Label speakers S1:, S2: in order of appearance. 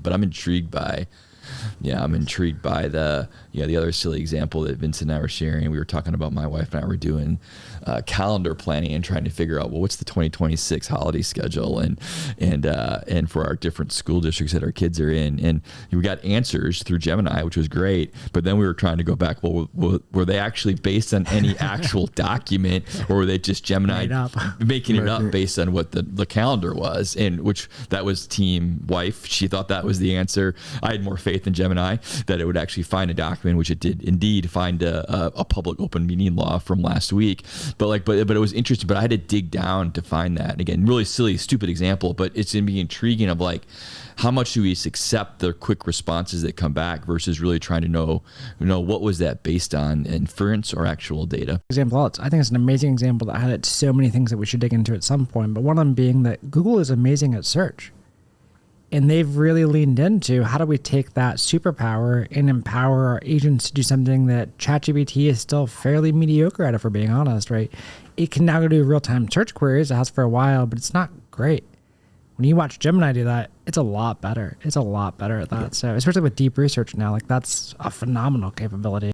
S1: but I'm intrigued by the other silly example that Vincent and I were sharing. We were talking about, my wife and I were doing calendar planning and trying to figure out, well, what's the 2026 holiday schedule and for our different school districts that our kids are in. And we got answers through Gemini, which was great. But then we were trying to go back, well, were they actually based on any actual document, or were they just Gemini making it up based on what the calendar was? And which that was team wife. She thought that was the answer. I had more faith in Gemini that it would actually find a document, which it did indeed find a public open meeting law from last week. But it was interesting. But I had to dig down to find that. And again, really silly, stupid example, but it's going to be intriguing of like, how much do we accept the quick responses that come back versus really trying to know what was that based on, inference or actual data?
S2: Example, I think it's an amazing example that had so many things that we should dig into at some point. But one of them being that Google is amazing at search. And they've really leaned into how do we take that superpower and empower our agents to do something that ChatGPT is still fairly mediocre at, if we're being honest, right? It can now go do real-time search queries. It has for a while, but it's not great. When you watch Gemini do that, it's a lot better. It's a lot better at that. Yeah. So especially with deep research now, like that's a phenomenal capability.